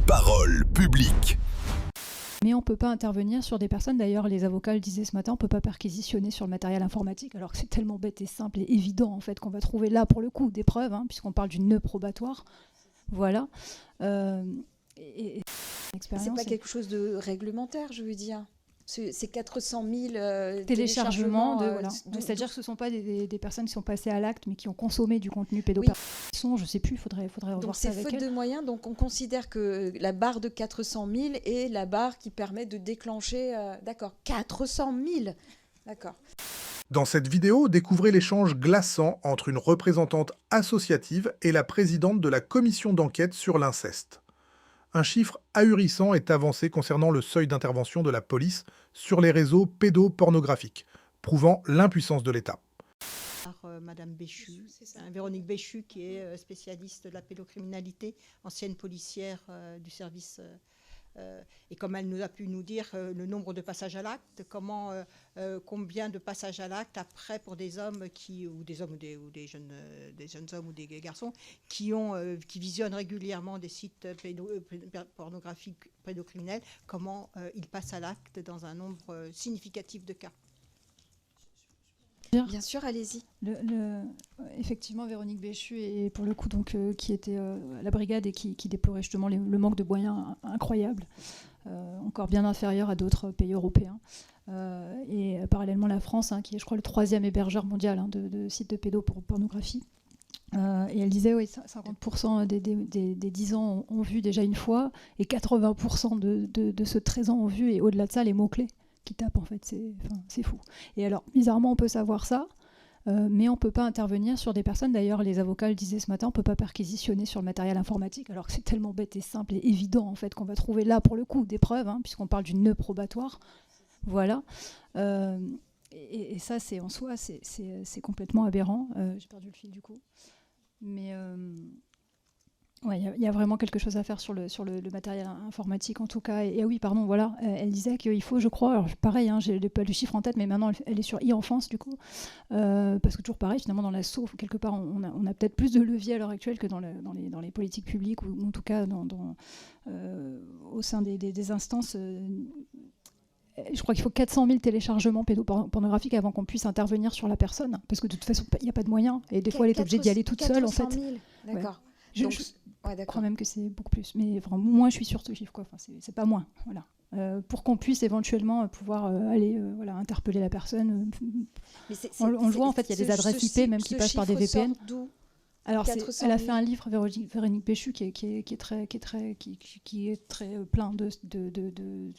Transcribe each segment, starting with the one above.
Parole publique. Mais on ne peut pas intervenir sur des personnes, d'ailleurs les avocats le disaient ce matin, on ne peut pas perquisitionner sur le matériel informatique, alors que c'est tellement bête et simple et évident en fait qu'on va trouver là pour le coup des preuves, puisqu'on parle d'une nœud probatoire. Voilà. C'est pas quelque chose de réglementaire, je veux dire. C'est 400 000 téléchargements. Voilà. C'est-à-dire que ce ne sont pas des personnes qui sont passées à l'acte, mais qui ont consommé du contenu pédopornographique. Oui. Je ne sais plus, il faudrait revoir ça avec elle. Donc c'est faute de moyens, donc on considère que la barre de 400 000 est la barre qui permet de déclencher... D'accord, 400 000. D'accord. Dans cette vidéo, découvrez l'échange glaçant entre une représentante associative et la présidente de la commission d'enquête sur l'inceste. Un chiffre ahurissant est avancé concernant le seuil d'intervention de la police sur les réseaux pédopornographiques, prouvant l'impuissance de l'État. Madame Béchu, Véronique Béchu, qui est spécialiste de la pédocriminalité, ancienne policière du service. Et comme elle nous a pu nous dire le nombre de passages à l'acte, combien de passages à l'acte après pour des hommes ou des jeunes hommes ou des garçons qui visionnent régulièrement des sites pornographiques pédocriminels, comment ils passent à l'acte dans un nombre significatif de cas. Bien sûr, allez-y. Effectivement, Véronique Béchu, et pour le coup, donc, qui était à la brigade et qui déplorait justement le manque de moyens incroyable, encore bien inférieur à d'autres pays européens. Et parallèlement, la France, qui est, je crois, le 3e hébergeur mondial de sites de pédopornographie. Et elle disait, oui, 50% des 10 ans ont vu déjà une fois, et 80% de ceux de 13 ans ont vu, et au-delà de ça, les mots-clés qui tapent, en fait, c'est fou. Et alors, bizarrement, on peut savoir ça, mais on ne peut pas intervenir sur des personnes, d'ailleurs les avocats le disaient ce matin, on ne peut pas perquisitionner sur le matériel informatique, alors que c'est tellement bête et simple et évident en fait qu'on va trouver là pour le coup des preuves, puisqu'on parle d'une nœud probatoire. Voilà. Et ça, c'est en soi, c'est complètement aberrant. J'ai perdu le fil du coup. Mais ouais, il y a vraiment quelque chose à faire sur le matériel informatique en tout cas. Et oui, pardon, voilà, elle disait qu'il faut, je crois, alors pareil, j'ai pas le chiffre en tête, mais maintenant elle est sur e-enfance du coup, parce que toujours pareil, finalement dans l'assaut, quelque part, on a peut-être plus de leviers à l'heure actuelle que dans les politiques publiques, ou en tout cas au sein des instances. Je crois qu'il faut 400 000 téléchargements pédopornographiques avant qu'on puisse intervenir sur la personne, parce que de toute façon, il n'y a pas de moyens, et des fois elle est obligée d'y aller toute seule en fait. 400 000, d'accord. Ouais. Je crois même que c'est beaucoup plus, mais vraiment, moi je suis sur ce chiffre, quoi. Enfin, c'est pas moins, voilà. Pour qu'on puisse éventuellement pouvoir aller interpeller la personne. On le voit en fait, il y a des adresses IP même qui passent par des VPN. Alors elle a fait un livre, Véronique Béchu, qui est très plein de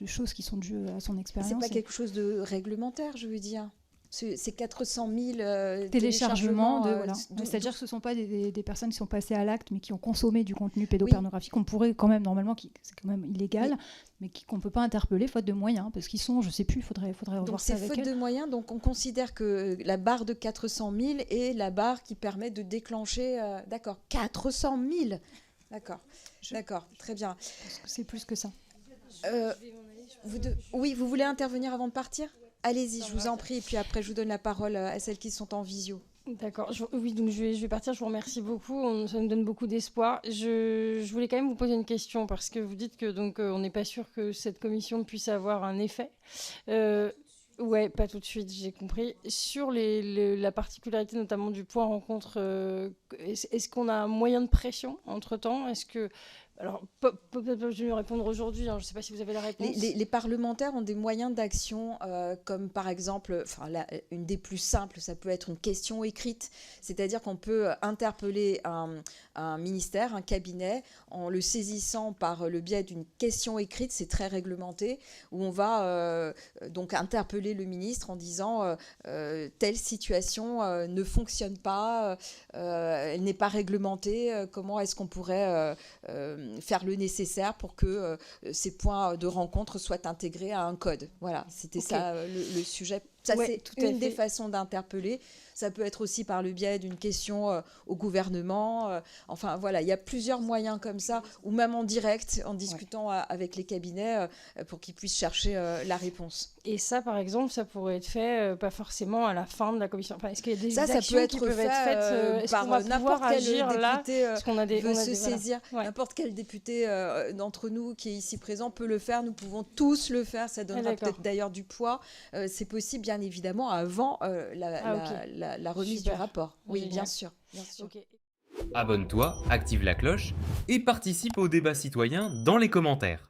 choses qui sont dues à son expérience. C'est pas quelque chose de réglementaire, je veux dire. C'est 400 000 téléchargements. C'est-à-dire que ce ne sont pas des personnes qui sont passées à l'acte, mais qui ont consommé du contenu pédopornographique, qu'on pourrait quand même, normalement, c'est quand même illégal, mais qu'on ne peut pas interpeller faute de moyens, parce qu'ils sont, je ne sais plus, il faudrait revoir ça avec elle. Donc c'est faute de moyens, donc on considère que la barre de 400 000 est la barre qui permet de déclencher... D'accord, 400 000. D'accord, très bien. Parce que c'est plus que ça. Oui, vous voulez intervenir avant de partir ? Allez-y, je vous en prie, et puis après je vous donne la parole à celles qui sont en visio. D'accord, oui, donc je vais partir, je vous remercie beaucoup, ça me donne beaucoup d'espoir. Je voulais quand même vous poser une question, parce que vous dites que donc, on n'est pas sûr que cette commission puisse avoir un effet. Ouais, pas tout de suite, j'ai compris. Sur la particularité notamment du point rencontre, est-ce qu'on a un moyen de pression entre-temps ? Est-ce que... Alors, peut-être je vais répondre aujourd'hui, je ne sais pas si vous avez la réponse. Les parlementaires ont des moyens d'action, comme par exemple, une des plus simples, ça peut être une question écrite, c'est-à-dire qu'on peut interpeller un ministère, un cabinet, en le saisissant par le biais d'une question écrite, c'est très réglementé, où on va donc interpeller le ministre en disant telle situation ne fonctionne pas, elle n'est pas réglementée, comment est-ce qu'on pourrait... faire le nécessaire pour que ces points de rencontre soient intégrés à un code. Voilà, c'était ça le sujet Ça, Ouais, c'est tout à une des fait. façons d'interpeller. Ça peut être aussi par le biais d'une question au gouvernement. Enfin, voilà, il y a plusieurs moyens comme ça, ou même en direct, en discutant avec les cabinets pour qu'ils puissent chercher la réponse. Et ça, par exemple, ça pourrait être fait pas forcément à la fin de la commission. Enfin, est-ce qu'il y a des Ça actions peut être qui peuvent fait être faites Est-ce par qu'on va n'importe pouvoir quel agir là député Parce qu'on a des, veut on a se des- voilà. saisir. Ouais. N'importe quel député d'entre nous qui est ici présent peut le faire. Nous pouvons tous le faire. Ça donnera d'accord. peut-être d'ailleurs du poids. C'est possible, bien évidemment, avant la remise Super. du rapport. Oui, Génial. bien sûr. Bien sûr. Ok. Abonne-toi, active la cloche et participe au débat citoyen dans les commentaires.